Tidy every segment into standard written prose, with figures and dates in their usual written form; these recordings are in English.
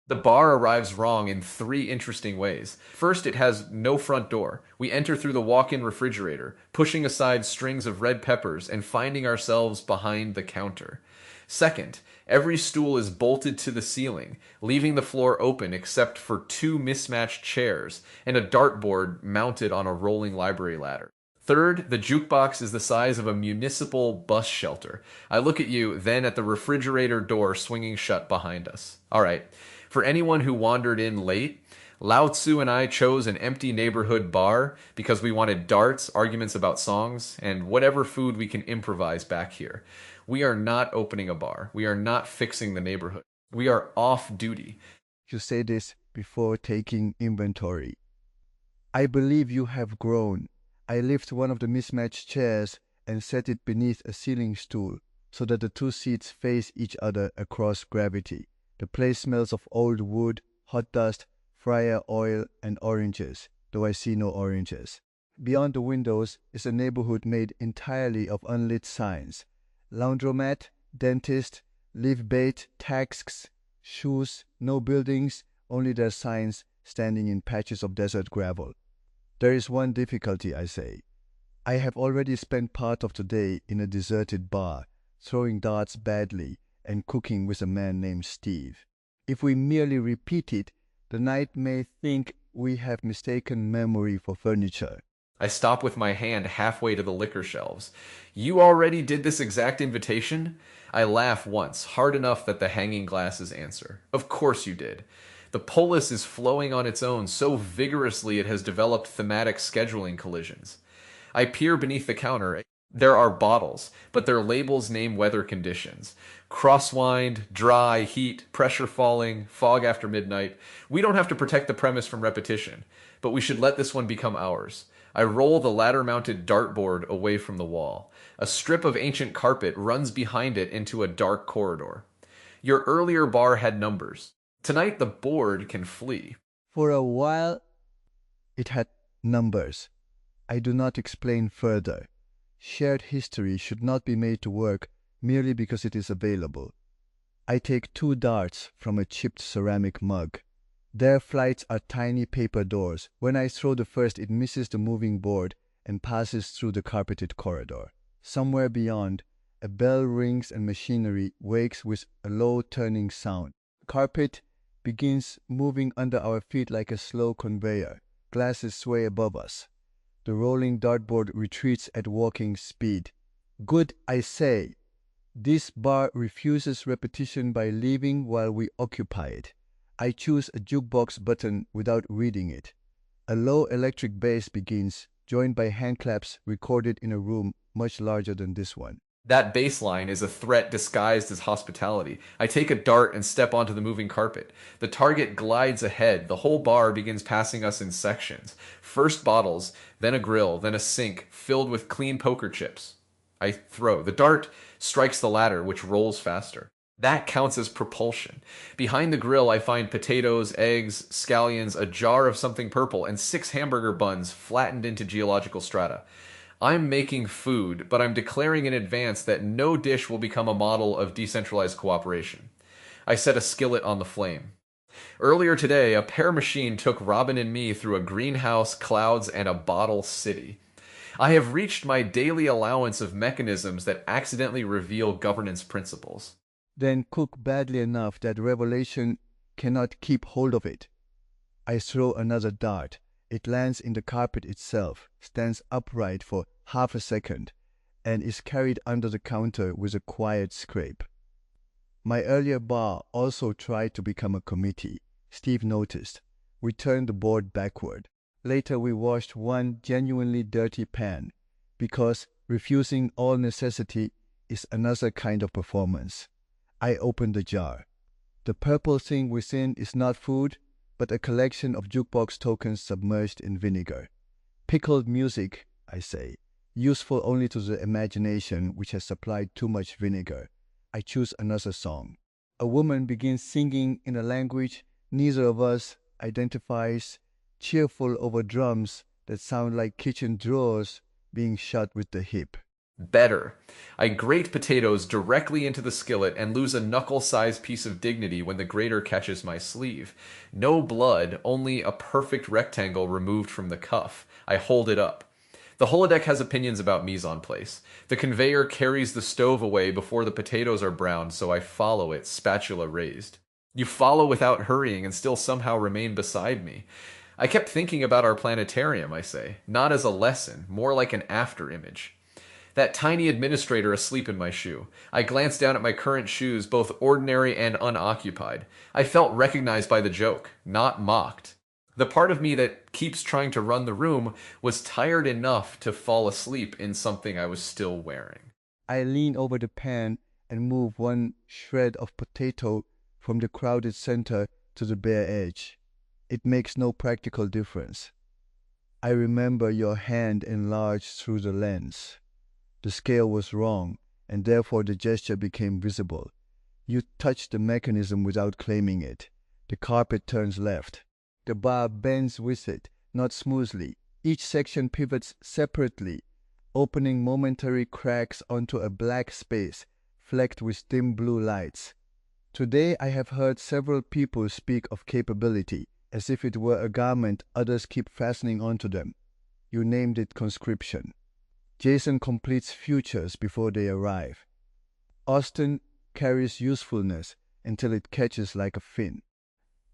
The bar arrives wrong in three interesting ways. First, it has no front door. We enter through the walk in refrigerator, pushing aside strings of red peppers and finding ourselves behind the counter. Second, every stool is bolted to the ceiling, leaving the floor open except for two mismatched chairs and a dartboard mounted on a rolling library ladder. Third, the jukebox is the size of a municipal bus shelter. I look at you, then at the refrigerator door swinging shut behind us. All right. For anyone who wandered in late, Lao Tzu and I chose an empty neighborhood bar because we wanted darts, arguments about songs, and whatever food we can improvise back here. We are not opening a bar. We are not fixing the neighborhood. We are off duty. You say this before taking inventory. I believe you have grown. I lift one of the mismatched chairs and set it beneath a ceiling stool so that the two seats face each other across gravity. The place smells of old wood, hot dust, fryer oil, and oranges, though I see no oranges. Beyond the windows is a neighborhood made entirely of unlit signs. Laundromat, dentist, live bait, taxis, shoes, no buildings, only their signs standing in patches of desert gravel. There is one difficulty, I say. I have already spent part of today in a deserted bar, throwing darts badly and cooking with a man named Steve. If we merely repeat it, the night may think we have mistaken memory for furniture. I stop with my hand halfway to the liquor shelves. You already did this exact invitation? I laugh once, hard enough that the hanging glasses answer. Of course you did. The Polis is flowing on its own so vigorously it has developed thematic scheduling collisions. I peer beneath the counter. There are bottles, but their labels name weather conditions. Crosswind, dry, heat, pressure falling, fog after midnight. We don't have to protect the premise from repetition, but we should let this one become ours. I roll the ladder-mounted dartboard away from the wall. A strip of ancient carpet runs behind it into a dark corridor. Your earlier bar had numbers. Tonight the board can flee. For a while, it had numbers. I do not explain further. Shared history should not be made to work merely because it is available. I take 2 darts from a chipped ceramic mug. Their flights are tiny paper doors. When I throw the first, it misses the moving board and passes through the carpeted corridor. Somewhere beyond, a bell rings and machinery wakes with a low turning sound. Carpet begins moving under our feet like a slow conveyor. Glasses sway above us. The rolling dartboard retreats at walking speed. Good, I say. This bar refuses repetition by leaving while we occupy it. I choose a jukebox button without reading it. A low electric bass begins, joined by handclaps recorded in a room much larger than this one. That bass line is a threat disguised as hospitality. I take a dart and step onto the moving carpet. The target glides ahead. The whole bar begins passing us in sections. First bottles, then a grill, then a sink filled with clean poker chips. I throw. The dart strikes the ladder, which rolls faster. That counts as propulsion. Behind the grill, I find potatoes, eggs, scallions, a jar of something purple, and 6 hamburger buns flattened into geological strata. I'm making food, but I'm declaring in advance that no dish will become a model of decentralized cooperation. I set a skillet on the flame. Earlier today, a pear machine took Robin and me through a greenhouse, clouds, and a bottle city. I have reached my daily allowance of mechanisms that accidentally reveal governance principles. Then cook badly enough that revelation cannot keep hold of it. I throw another dart. It lands in the carpet itself, stands upright for half a second, and is carried under the counter with a quiet scrape. My earlier bar also tried to become a committee. Steve noticed. We turned the board backward. Later we washed one genuinely dirty pan, because refusing all necessity is another kind of performance. I opened the jar. The purple thing within is not food, but a collection of jukebox tokens submerged in vinegar. Pickled music, I say, useful only to the imagination which has supplied too much vinegar. I choose another song. A woman begins singing in a language neither of us identifies, cheerful over drums that sound like kitchen drawers being shut with the hip. Better. I grate potatoes directly into the skillet and lose a knuckle-sized piece of dignity when the grater catches my sleeve. No blood, only a perfect rectangle removed from the cuff. I hold it up. The holodeck has opinions about mise en place. The conveyor carries the stove away before the potatoes are browned, so I follow it, spatula raised. You follow without hurrying and still somehow remain beside me. I kept thinking about our planetarium, I say, not as a lesson, more like an after image. That tiny administrator asleep in my shoe. I glanced down at my current shoes, both ordinary and unoccupied. I felt recognized by the joke, not mocked. The part of me that keeps trying to run the room was tired enough to fall asleep in something I was still wearing. I lean over the pan and move one shred of potato from the crowded center to the bare edge. It makes no practical difference. I remember your hand enlarged through the lens. The scale was wrong, and therefore the gesture became visible. You touch the mechanism without claiming it. The carpet turns left. The bar bends with it, not smoothly. Each section pivots separately, opening momentary cracks onto a black space flecked with dim blue lights. Today I have heard several people speak of capability, as if it were a garment others keep fastening onto them. You named it conscription. Jason completes futures before they arrive. Austin carries usefulness until it catches like a fin.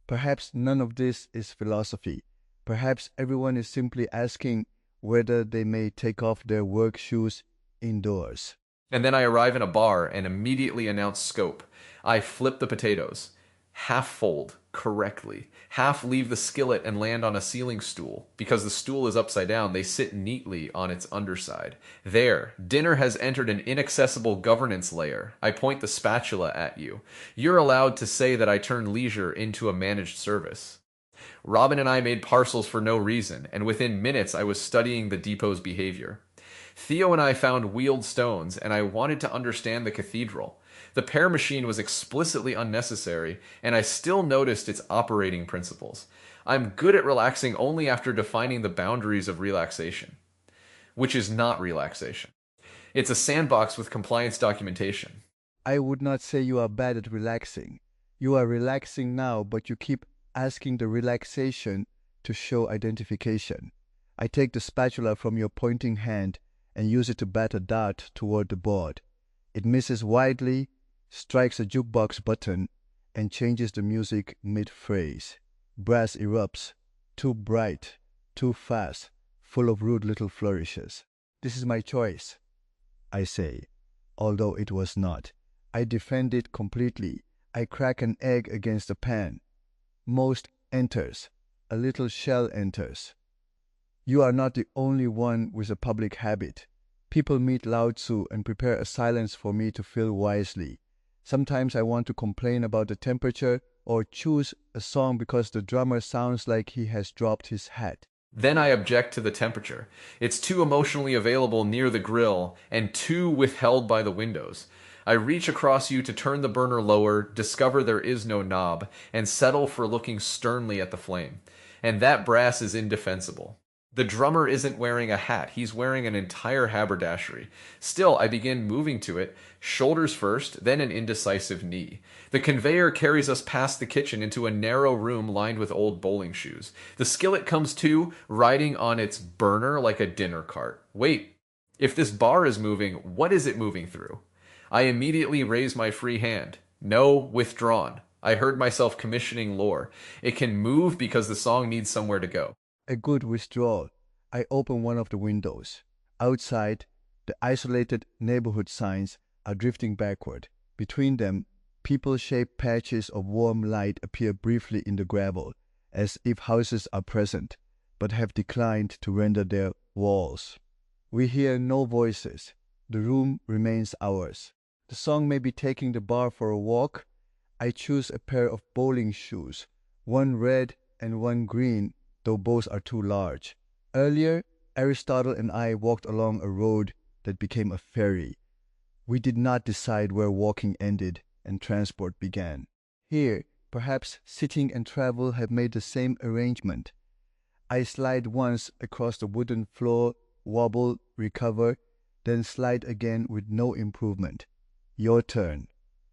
Perhaps none of this is philosophy. Perhaps everyone is simply asking whether they may take off their work shoes indoors. And then I arrive in a bar and immediately announce scope. I flip the potatoes. Half fold correctly. Half leave the skillet and land on a ceiling stool. Because the stool is upside down, they sit neatly on its underside. There, dinner has entered an inaccessible governance layer. I point the spatula at you. You're allowed to say that I turn leisure into a managed service. Robin and I made parcels for no reason, and within minutes I was studying the depot's behavior. Theo and I found wheeled stones, and I wanted to understand the cathedral. The pear machine was explicitly unnecessary, and I still noticed its operating principles. I'm good at relaxing only after defining the boundaries of relaxation, which is not relaxation. It's a sandbox with compliance documentation. I would not say you are bad at relaxing. You are relaxing now, but you keep asking the relaxation to show identification. I take the spatula from your pointing hand and use it to bat a dart toward the board. It misses widely, strikes a jukebox button, and changes the music mid-phrase. Brass erupts, too bright, too fast, full of rude little flourishes. This is my choice, I say, although it was not. I defend it completely. I crack an egg against the pan. Most enters. A little shell enters. You are not the only one with a public habit. People meet Lao Tzu and prepare a silence for me to fill wisely. Sometimes I want to complain about the temperature or choose a song because the drummer sounds like he has dropped his hat. Then I object to the temperature. It's too emotionally available near the grill and too withheld by the windows. I reach across you to turn the burner lower, discover there is no knob, and settle for looking sternly at the flame. And that brass is indefensible. The drummer isn't wearing a hat, he's wearing an entire haberdashery. Still, I begin moving to it, shoulders first, then an indecisive knee. The conveyor carries us past the kitchen into a narrow room lined with old bowling shoes. The skillet comes to, riding on its burner like a dinner cart. Wait, if this bar is moving, what is it moving through? I immediately raise my free hand. No, withdrawn. I heard myself commissioning lore. It can move because the song needs somewhere to go. A good withdrawal. I open one of the windows. Outside, the isolated neighborhood signs are drifting backward. Between them, people-shaped patches of warm light appear briefly in the gravel, as if houses are present, but have declined to render their walls. We hear no voices. The room remains ours. The song may be taking the bar for a walk. I choose a pair of bowling shoes, one red and one green, though both are too large. Earlier, Aristotle and I walked along a road that became a ferry. We did not decide where walking ended and transport began. Here, perhaps sitting and travel have made the same arrangement. I slide once across the wooden floor, wobble, recover, then slide again with no improvement. Your turn.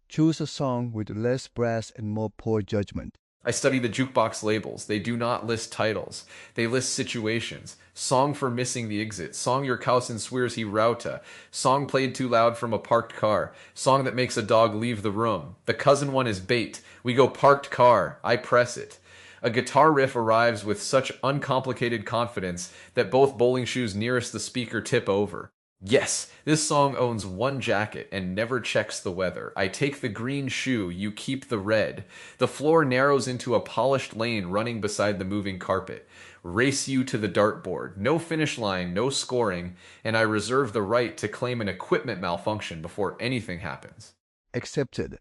Choose a song with less brass and more poor judgment. I study the jukebox labels. They do not list titles. They list situations. Song for missing the exit. Song your cousin swears he rauta. Song played too loud from a parked car. Song that makes a dog leave the room. The cousin one is bait. We go parked car. I press it. A guitar riff arrives with such uncomplicated confidence that both bowling shoes nearest the speaker tip over. Yes, this song owns one jacket and never checks the weather. I take the green shoe, you keep the red. The floor narrows into a polished lane running beside the moving carpet. Race you to the dartboard. No finish line, no scoring, and I reserve the right to claim an equipment malfunction before anything happens. Accepted.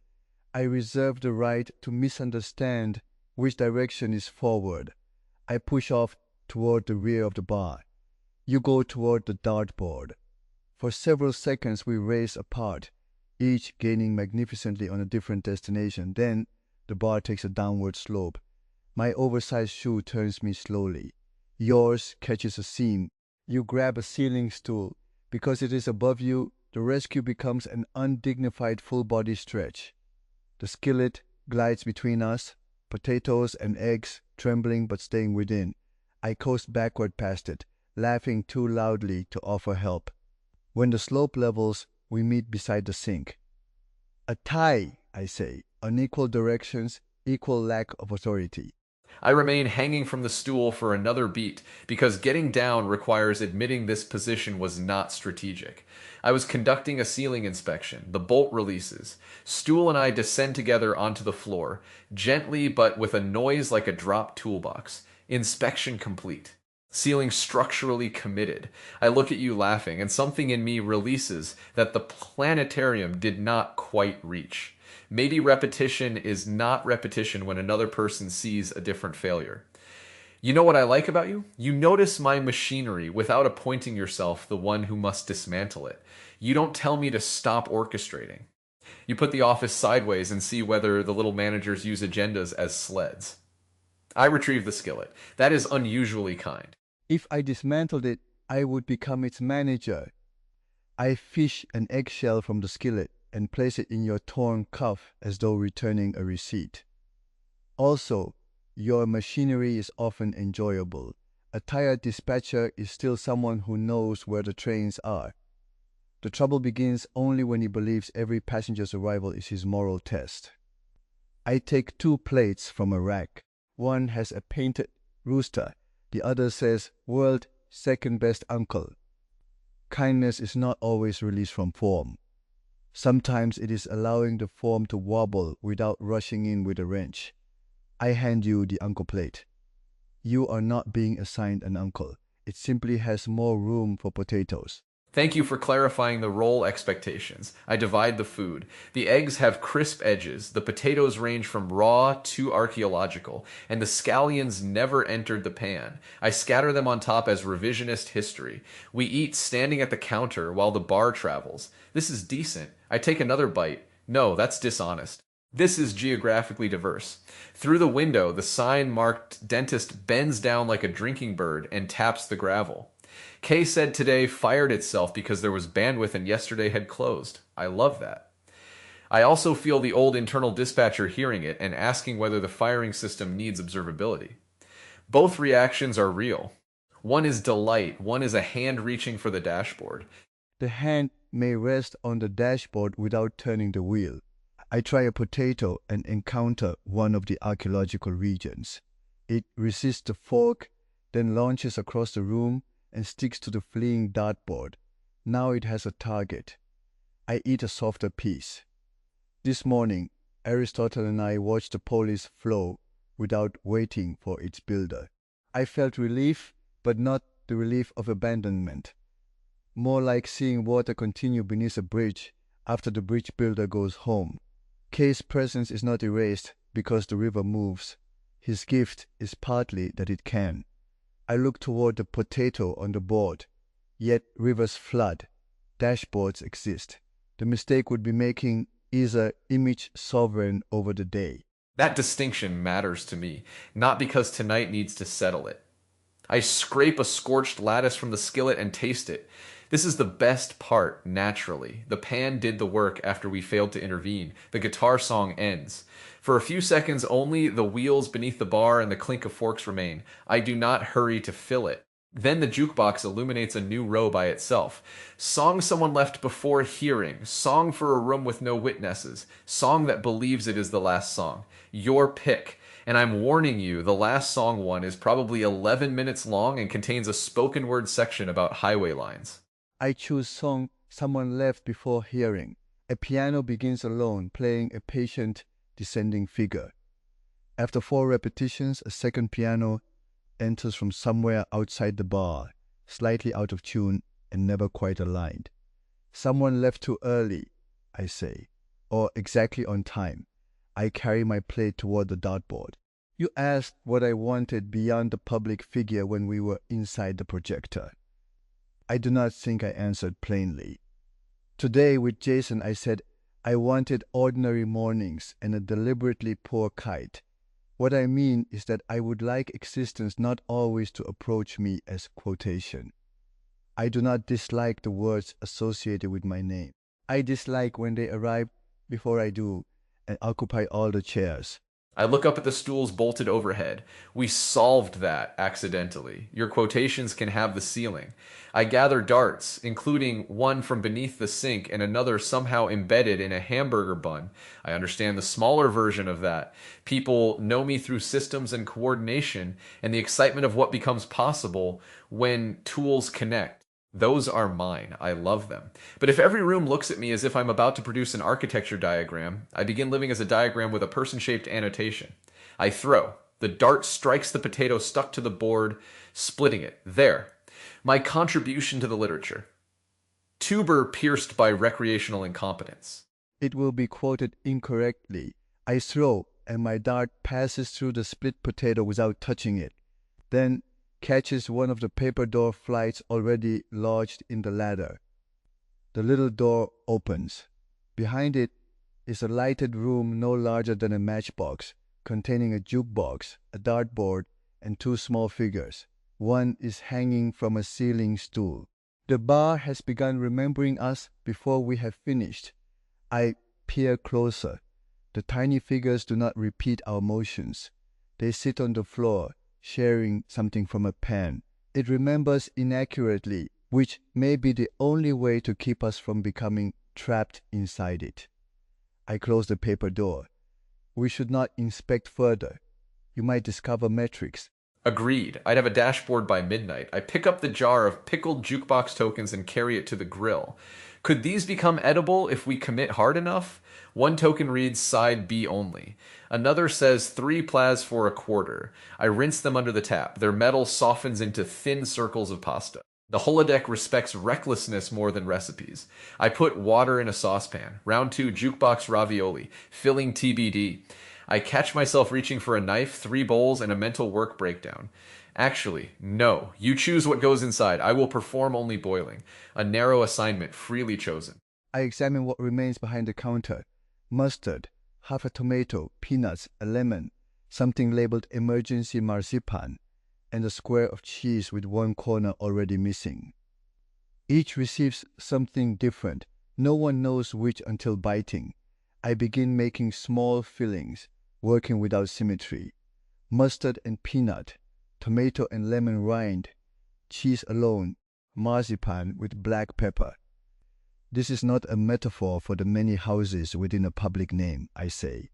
I reserve the right to misunderstand which direction is forward. I push off toward the rear of the bar. You go toward the dartboard. For several seconds we race apart, each gaining magnificently on a different destination. Then the bar takes a downward slope. My oversized shoe turns me slowly. Yours catches a seam. You grab a ceiling stool. Because it is above you, the rescue becomes an undignified full-body stretch. The skillet glides between us, potatoes and eggs trembling but staying within. I coast backward past it, laughing too loudly to offer help. When the slope levels, we meet beside the sink. A tie, I say, unequal directions, equal lack of authority. I remain hanging from the stool for another beat because getting down requires admitting this position was not strategic. I was conducting a ceiling inspection. The bolt releases. Stool and I descend together onto the floor, gently but with a noise like a dropped toolbox. Inspection complete. Ceiling structurally committed. I look at you laughing, and something in me releases that the planetarium did not quite reach. Maybe repetition is not repetition when another person sees a different failure. You know what I like about you? You notice my machinery without appointing yourself the one who must dismantle it. You don't tell me to stop orchestrating. You put the office sideways and see whether the little managers use agendas as sleds. I retrieve the skillet. That is unusually kind. If I dismantled it, I would become its manager. I fish an eggshell from the skillet and place it in your torn cuff as though returning a receipt. Also, your machinery is often enjoyable. A tired dispatcher is still someone who knows where the trains are. The trouble begins only when he believes every passenger's arrival is his moral test. I take 2 plates from a rack. One has a painted rooster. The other says, "World second best uncle." Kindness is not always released from form. Sometimes it is allowing the form to wobble without rushing in with a wrench. I hand you the uncle plate. You are not being assigned an uncle. It simply has more room for potatoes. Thank you for clarifying the role expectations. I divide the food. The eggs have crisp edges, the potatoes range from raw to archaeological, and the scallions never entered the pan. I scatter them on top as revisionist history. We eat standing at the counter while the bar travels. This is decent. I take another bite. No, that's dishonest. This is geographically diverse. Through the window, the sign marked dentist bends down like a drinking bird and taps the gravel. Kay said today fired itself because there was bandwidth and yesterday had closed. I love that. I also feel the old internal dispatcher hearing it and asking whether the firing system needs observability. Both reactions are real. One is delight, one is a hand reaching for the dashboard. The hand may rest on the dashboard without turning the wheel. I try a potato and encounter one of the archaeological regions. It resists the fork, then launches across the room and sticks to the fleeing dartboard. Now it has a target. I eat a softer piece. This morning, Aristotle and I watched the Polis flow without waiting for its builder. I felt relief, but not the relief of abandonment. More like seeing water continue beneath a bridge after the bridge builder goes home. Kay's presence is not erased because the river moves. His gift is partly that it can. I look toward the potato on the board. Yet rivers flood. Dashboards exist. The mistake would be making either image sovereign over the day. That distinction matters to me, not because tonight needs to settle it. I scrape a scorched lattice from the skillet and taste it. This is the best part, naturally. The pan did the work after we failed to intervene. The guitar song ends. For a few seconds only, the wheels beneath the bar and the clink of forks remain. I do not hurry to fill it. Then the jukebox illuminates a new row by itself. Song someone left before hearing. Song for a room with no witnesses. Song that believes it is the last song. Your pick. And I'm warning you, the last song one is probably 11 minutes long and contains a spoken word section about highway lines. I choose song someone left before hearing. A piano begins alone, playing a patient descending figure. After 4 repetitions, a second piano enters from somewhere outside the bar, slightly out of tune and never quite aligned. Someone left too early, I say, or exactly on time. I carry my plate toward the dartboard. You asked what I wanted beyond the public figure when we were inside the projector. I do not think I answered plainly. Today with Jason I said I wanted ordinary mornings and a deliberately poor kite. What I mean is that I would like existence not always to approach me as quotation. I do not dislike the words associated with my name. I dislike when they arrive before I do and occupy all the chairs. I look up at the stools bolted overhead. We solved that accidentally. Your quotations can have the ceiling. I gather darts, including one from beneath the sink and another somehow embedded in a hamburger bun. I understand the smaller version of that. People know me through systems and coordination and the excitement of what becomes possible when tools connect. Those are mine. I love them. But if every room looks at me as if I'm about to produce an architecture diagram, I begin living as a diagram with a person-shaped annotation. I throw. The dart strikes the potato stuck to the board, splitting it. There. My contribution to the literature. Tuber pierced by recreational incompetence. It will be quoted incorrectly. I throw, and my dart passes through the split potato without touching it. Then catches one of the paper door flights already lodged in the ladder. The little door opens. Behind it is a lighted room no larger than a matchbox, containing a jukebox, a dartboard, and 2 small figures. One is hanging from a ceiling stool. The bar has begun remembering us before we have finished. I peer closer. The tiny figures do not repeat our motions. They sit on the floor, sharing something from a pan. It remembers inaccurately, which may be the only way to keep us from becoming trapped inside it. I close the paper door. We should not inspect further. You might discover metrics. Agreed. I'd have a dashboard by midnight. I pick up the jar of pickled jukebox tokens and carry it to the grill. Could these become edible if we commit hard enough? One token reads side B only. Another says 3 plas for a quarter. I rinse them under the tap. Their metal softens into thin circles of pasta. The holodeck respects recklessness more than recipes. I put water in a saucepan. Round 2 jukebox ravioli. Filling TBD. I catch myself reaching for a knife, 3 bowls, and a mental work breakdown. Actually, no. You choose what goes inside. I will perform only boiling. A narrow assignment, freely chosen. I examine what remains behind the counter. Mustard, half a tomato, peanuts, a lemon, something labeled emergency marzipan, and a square of cheese with 1 corner already missing. Each receives something different. No one knows which until biting. I begin making small fillings, working without symmetry. Mustard and peanut, tomato and lemon rind, cheese alone, marzipan with black pepper. This is not a metaphor for the many houses within a public name, I say.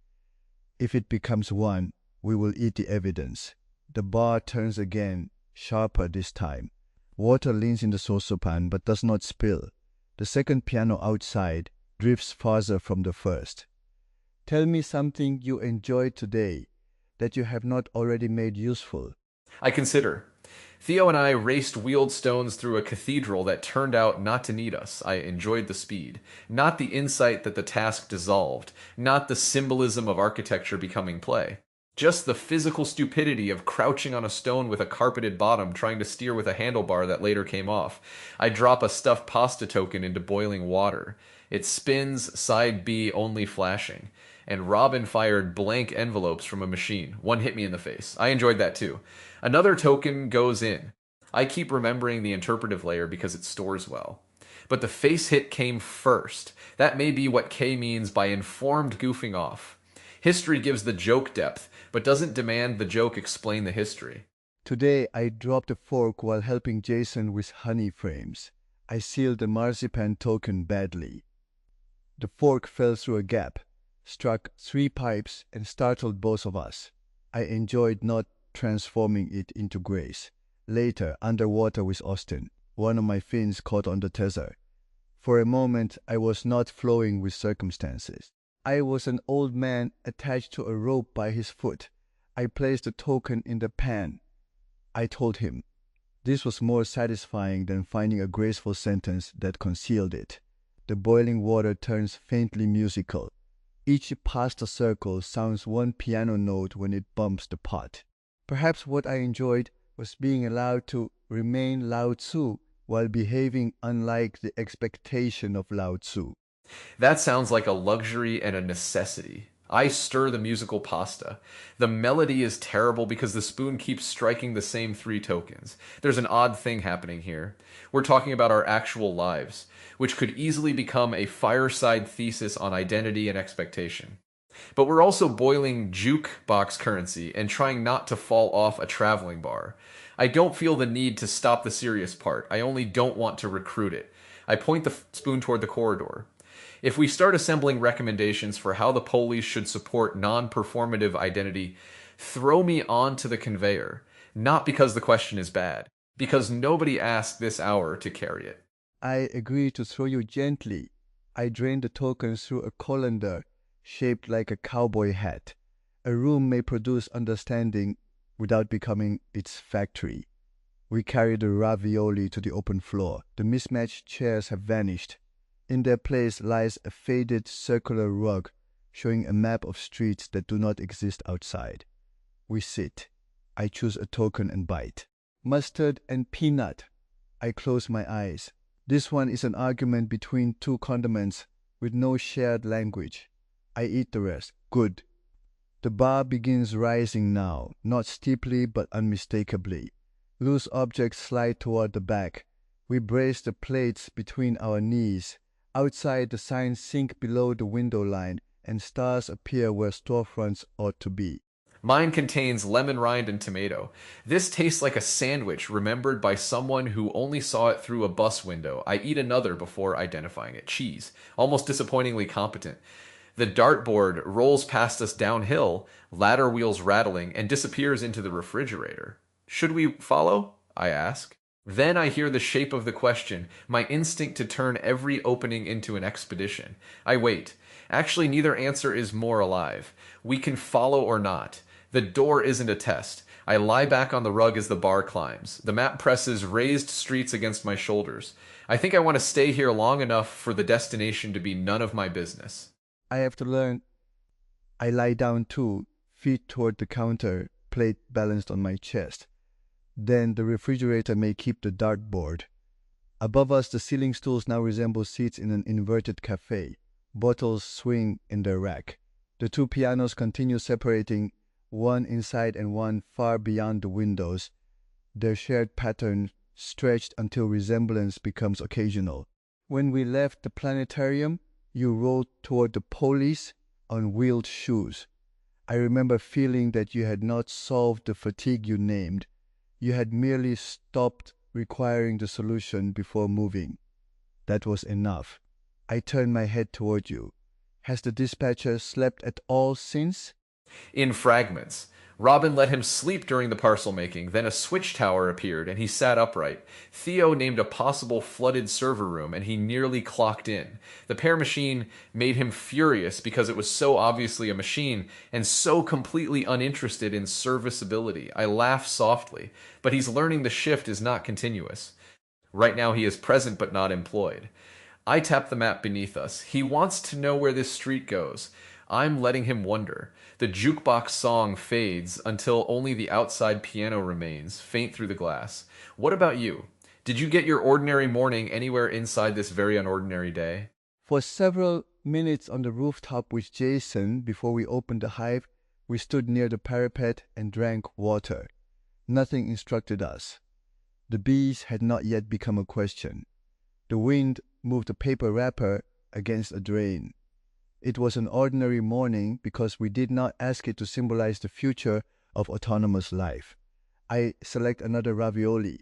If it becomes one, we will eat the evidence. The bar turns again, sharper this time. Water leans in the saucepan but does not spill. The second piano outside drifts farther from the first. Tell me something you enjoyed today that you have not already made useful. I consider. Theo and I raced wheeled stones through a cathedral that turned out not to need us. I enjoyed the speed. Not the insight that the task dissolved. Not the symbolism of architecture becoming play. Just the physical stupidity of crouching on a stone with a carpeted bottom trying to steer with a handlebar that later came off. I drop a stuffed pasta token into boiling water. It spins, side B only flashing. And Robin fired blank envelopes from a machine. One hit me in the face. I enjoyed that too. Another token goes in. I keep remembering the interpretive layer because it stores well. but the face hit came first. That may be what K means by informed goofing off. History gives the joke depth, but doesn't demand the joke explain the history. Today, I dropped a fork while helping Jason with honey frames. I sealed the marzipan token badly. The fork fell through a gap, struck 3 pipes, and startled both of us. I enjoyed not transforming it into grace. Later, underwater with Austin, one of my fins caught on the tether. For a moment, I was not flowing with circumstances. I was an old man attached to a rope by his foot. I placed the token in the pan. I told him. This was more satisfying than finding a graceful sentence that concealed it. The boiling water turns faintly musical. Each pasta circle sounds one piano note when it bumps the pot. Perhaps what I enjoyed was being allowed to remain Lao Tzu while behaving unlike the expectation of Lao Tzu. That sounds like a luxury and a necessity. I stir the musical pasta. The melody is terrible because the spoon keeps striking the same 3 tokens. There's an odd thing happening here. We're talking about our actual lives, which could easily become a fireside thesis on identity and expectation. But we're also boiling jukebox currency and trying not to fall off a traveling bar. I don't feel the need to stop the serious part. I only don't want to recruit it. I point the spoon toward the corridor. If we start assembling recommendations for how the Polis should support non-performative identity, throw me onto the conveyor. Not because the question is bad, because nobody asked this hour to carry it. I agree to throw you gently. I drained the tokens through a colander shaped like a cowboy hat. A room may produce understanding without becoming its factory. We carry the ravioli to the open floor. The mismatched chairs have vanished. In their place lies a faded circular rug showing a map of streets that do not exist outside. We sit. I choose a token and bite. Mustard and peanut. I close my eyes. This one is an argument between 2 condiments with no shared language. I eat the rest. Good. The bar begins rising now, not steeply but unmistakably. Loose objects slide toward the back. We brace the plates between our knees. Outside, the signs sink below the window line, and stars appear where storefronts ought to be. Mine contains lemon rind and tomato. This tastes like a sandwich remembered by someone who only saw it through a bus window. I eat another before identifying it. Cheese. Almost disappointingly competent. The dartboard rolls past us downhill, ladder wheels rattling, and disappears into the refrigerator. Should we follow? I ask. Then I hear the shape of the question, my instinct to turn every opening into an expedition. I wait. Actually, neither answer is more alive. We can follow or not. The door isn't a test. I lie back on the rug as the bar climbs. The map presses raised streets against my shoulders. I think I want to stay here long enough for the destination to be none of my business. I have to learn. I lie down too, feet toward the counter, plate balanced on my chest. Then the refrigerator may keep the dartboard. Above us, the ceiling stools now resemble seats in an inverted cafe. Bottles swing in their rack. The 2 pianos continue separating, one inside and one far beyond the windows, their shared pattern stretched until resemblance becomes occasional. When we left the planetarium, you rolled toward the Polis on wheeled shoes. I remember feeling that you had not solved the fatigue you named. You had merely stopped requiring the solution before moving. That was enough. I turned my head toward you. Has the dispatcher slept at all since? In fragments. Robin let him sleep during the parcel making, then a switch tower appeared, and he sat upright. Theo named a possible flooded server room, and he nearly clocked in. The pair machine made him furious because it was so obviously a machine, and so completely uninterested in serviceability. I laugh softly, but he's learning the shift is not continuous. Right now he is present but not employed. I tap the map beneath us. He wants to know where this street goes. I'm letting him wonder. The jukebox song fades until only the outside piano remains, faint through the glass. What about you? Did you get your ordinary morning anywhere inside this very unordinary day? For several minutes on the rooftop with Jason, before we opened the hive, we stood near the parapet and drank water. Nothing instructed us. The bees had not yet become a question. The wind moved a paper wrapper against a drain. It was an ordinary morning because we did not ask it to symbolize the future of autonomous life. I select another ravioli,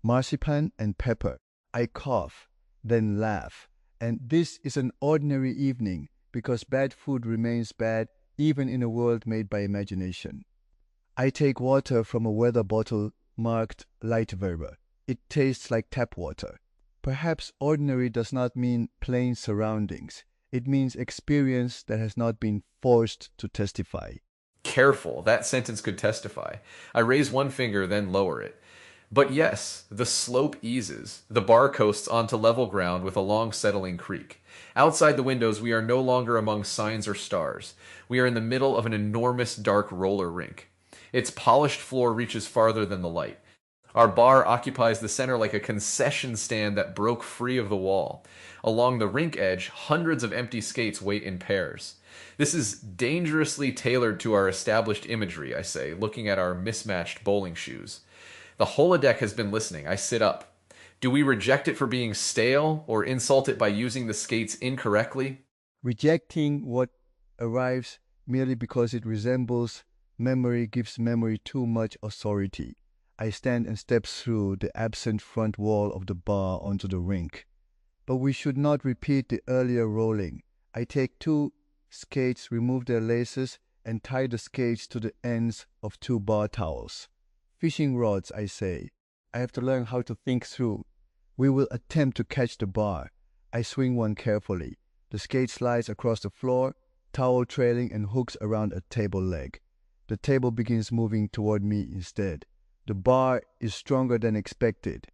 marzipan and pepper. I cough, then laugh. And this is an ordinary evening because bad food remains bad even in a world made by imagination. I take water from a weather bottle marked Lightwerber. It tastes like tap water. Perhaps ordinary does not mean plain surroundings. It means experience that has not been forced to testify. Careful, that sentence could testify. I raise one finger, then lower it. But yes, the slope eases. The bar coasts onto level ground with a long settling creek. Outside the windows, we are no longer among signs or stars. We are in the middle of an enormous dark roller rink. Its polished floor reaches farther than the light. Our bar occupies the center like a concession stand that broke free of the wall. Along the rink edge, hundreds of empty skates wait in pairs. This is dangerously tailored to our established imagery, I say, looking at our mismatched bowling shoes. The holodeck has been listening. I sit up. Do we reject it for being stale or insult it by using the skates incorrectly? Rejecting what arrives merely because it resembles memory gives memory too much authority. I stand and step through the absent front wall of the bar onto the rink. But we should not repeat the earlier rolling. I take 2 skates, remove their laces, and tie the skates to the ends of 2 bar towels. Fishing rods, I say. I have to learn how to think through. We will attempt to catch the bar. I swing one carefully. The skate slides across the floor, towel trailing and hooks around a table leg. The table begins moving toward me instead. The bar is stronger than expected.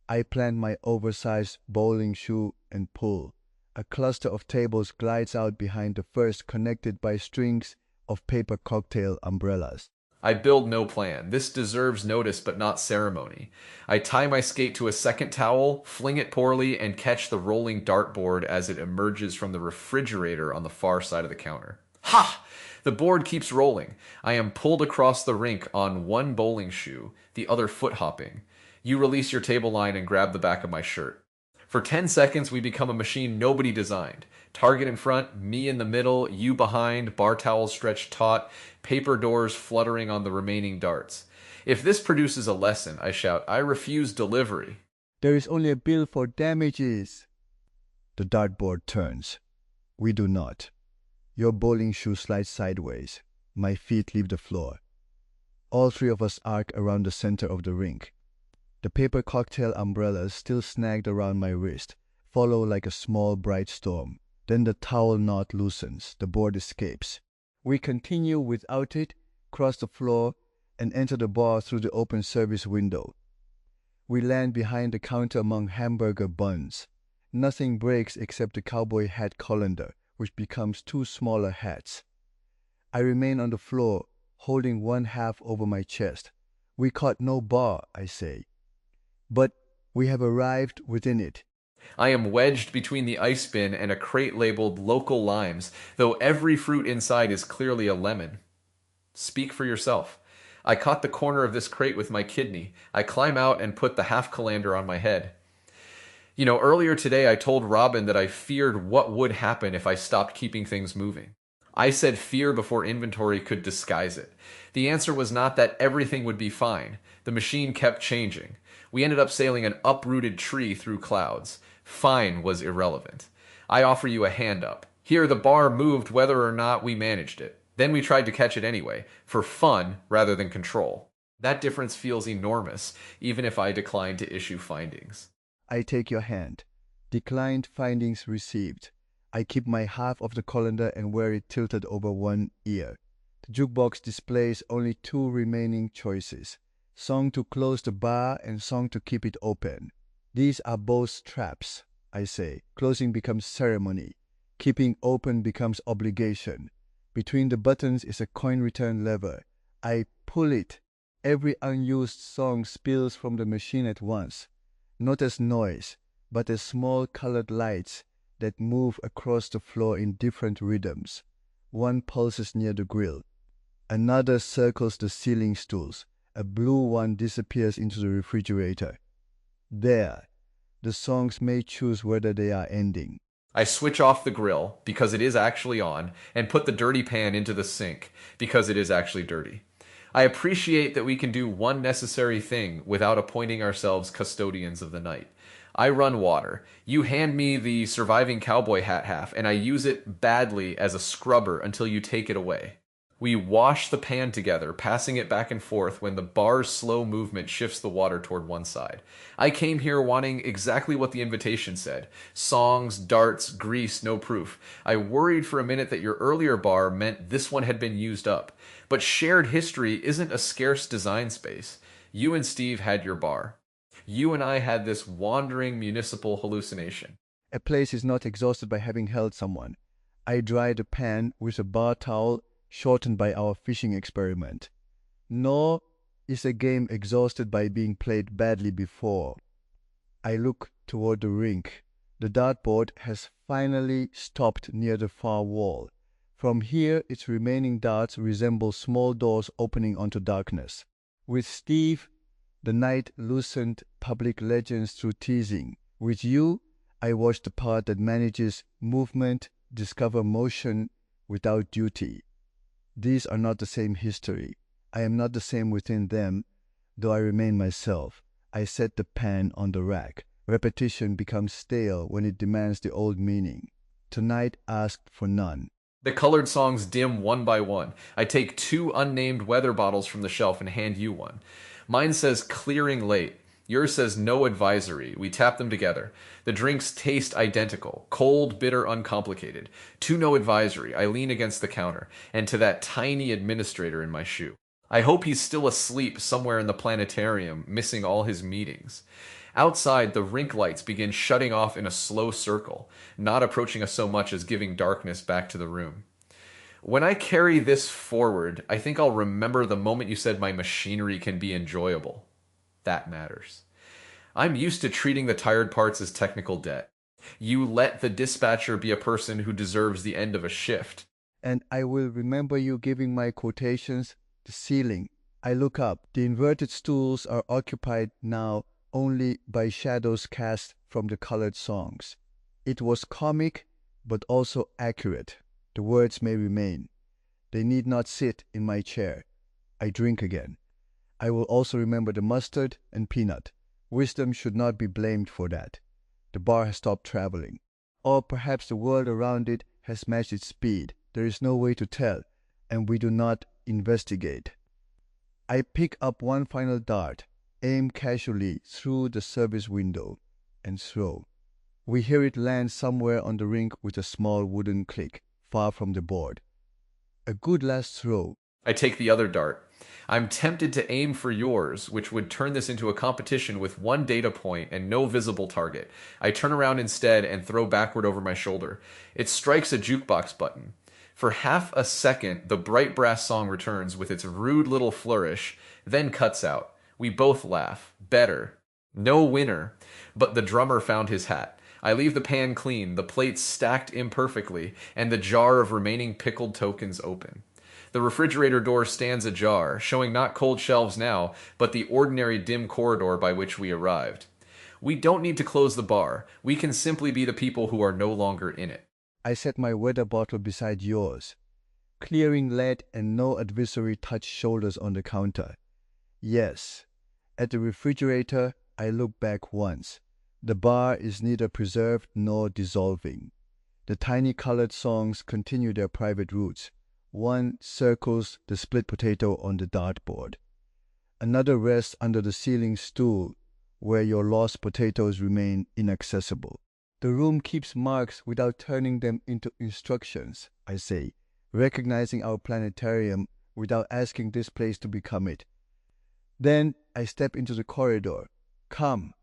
I plant my oversized bowling shoe and pull. A cluster of tables glides out behind the first, connected by strings of paper cocktail umbrellas. I build no plan. This deserves notice but not ceremony. I tie my skate to a second towel, fling it poorly, and catch the rolling dartboard as it emerges from the refrigerator on the far side of the counter. Ha! The board keeps rolling. I am pulled across the rink on one bowling shoe, the other foot hopping. You release your table line and grab the back of my shirt. For 10 seconds, we become a machine nobody designed. Target in front, me in the middle, you behind, bar towels stretched taut, paper doors fluttering on the remaining darts. If this produces a lesson, I shout, I refuse delivery. There is only a bill for damages. The dartboard turns. We do not. Your bowling shoe slides sideways. My feet leave the floor. All 3 of us arc around the center of the rink. The paper cocktail umbrellas, still snagged around my wrist, follow like a small bright storm. Then the towel knot loosens. The board escapes. We continue without it, cross the floor, and enter the bar through the open service window. We land behind the counter among hamburger buns. Nothing breaks except the cowboy hat colander, which becomes 2 smaller hats. I remain on the floor, holding one half over my chest. We caught no bar, I say. But we have arrived within it. I am wedged between the ice bin and a crate labeled local limes, though every fruit inside is clearly a lemon. Speak for yourself. I caught the corner of this crate with my kidney. I climb out and put the half colander on my head. You know, earlier today I told Robin that I feared what would happen if I stopped keeping things moving. I said fear before inventory could disguise it. The answer was not that everything would be fine. The machine kept changing. We ended up sailing an uprooted tree through clouds. Fine was irrelevant. I offer you a hand up. Here the bar moved whether or not we managed it. Then we tried to catch it anyway, for fun rather than control. That difference feels enormous, even if I decline to issue findings. I take your hand. Declined findings received. I keep my half of the colander and wear it tilted over one ear. The jukebox displays only 2 remaining choices. Song to close the bar and song to keep it open. These are both traps, I say. Closing becomes ceremony. Keeping open becomes obligation. Between the buttons is a coin return lever. I pull it. Every unused song spills from the machine at once. Not as noise, but as small colored lights that move across the floor in different rhythms. One pulses near the grill. Another circles the ceiling stools. A blue one disappears into the refrigerator. There, The songs may choose whether they are ending. I switch off the grill because it is actually on and put the dirty pan into the sink because it is actually dirty. I appreciate that we can do one necessary thing without appointing ourselves custodians of the night. I run water. You hand me the surviving cowboy hat half, and I use it badly as a scrubber until you take it away. We wash the pan together, passing it back and forth when the bar's slow movement shifts the water toward one side. I came here wanting exactly what the invitation said. Songs, darts, grease, no proof. I worried for a minute that your earlier bar meant this one had been used up. But shared history isn't a scarce design space. You and Steve had your bar. You and I had this wandering municipal hallucination. A place is not exhausted by having held someone. I dry the pan with a bar towel shortened by our fishing experiment. Nor is a game exhausted by being played badly before. I look toward the rink. The dartboard has finally stopped near the far wall. From here, its remaining darts resemble small doors opening onto darkness. With Steve, the night loosened public legends through teasing. With you, I watch the part that manages movement, discover motion without duty. These are not the same history. I am not the same within them, though I remain myself. I set the pan on the rack. Repetition becomes stale when it demands the old meaning. Tonight asked for none. The colored songs dim one by one. I take 2 unnamed weather bottles from the shelf and hand you one. Mine says clearing late. Yours says no advisory. We tap them together. The drinks taste identical. Cold, bitter, uncomplicated. To no advisory. I lean against the counter, and to that tiny administrator in my shoe. I hope he's still asleep somewhere in the planetarium, missing all his meetings. Outside, the rink lights begin shutting off in a slow circle, not approaching us so much as giving darkness back to the room. When I carry this forward, I think I'll remember the moment you said my machinery can be enjoyable. That matters. I'm used to treating the tired parts as technical debt. You let the dispatcher be a person who deserves the end of a shift. And I will remember you giving my quotations the ceiling. I look up. The inverted stools are occupied now only by shadows cast from the colored songs. It was comic, but also accurate. The words may remain. They need not sit in my chair. I drink again. I will also remember the mustard and peanut. Wisdom should not be blamed for that. The bar has stopped traveling. Or perhaps the world around it has matched its speed. There is no way to tell, and we do not investigate. I pick up one final dart, aim casually through the service window, and throw. We hear it land somewhere on the rink with a small wooden click, far from the board. A good last throw. I take the other dart. I'm tempted to aim for yours, which would turn this into a competition with one data point and no visible target. I turn around instead and throw backward over my shoulder. It strikes a jukebox button. For half a second, the bright brass song returns with its rude little flourish, then cuts out. We both laugh. Better. No winner. But the drummer found his hat. I leave the pan clean, the plates stacked imperfectly, and the jar of remaining pickled tokens open. The refrigerator door stands ajar, showing not cold shelves now, but the ordinary dim corridor by which we arrived. We don't need to close the bar. We can simply be the people who are no longer in it. I set my weather bottle beside yours. Clearing lead and no advisory touch shoulders on the counter. Yes. At the refrigerator, I look back once. The bar is neither preserved nor dissolving. The tiny colored songs continue their private routes. One circles the split potato on the dartboard. Another rests under the ceiling stool where your lost potatoes remain inaccessible. The room keeps marks without turning them into instructions, I say, recognizing our planetarium without asking this place to become it. Then I step into the corridor. Come.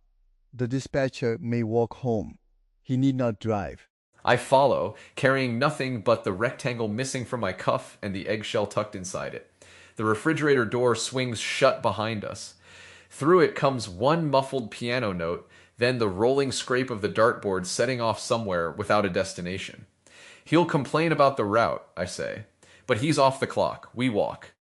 The dispatcher may walk home. He need not drive. I follow, carrying nothing but the rectangle missing from my cuff and the eggshell tucked inside it. The refrigerator door swings shut behind us. Through it comes one muffled piano note, then the rolling scrape of the dartboard setting off somewhere without a destination. He'll complain about the route, I say. But he's off the clock. We walk.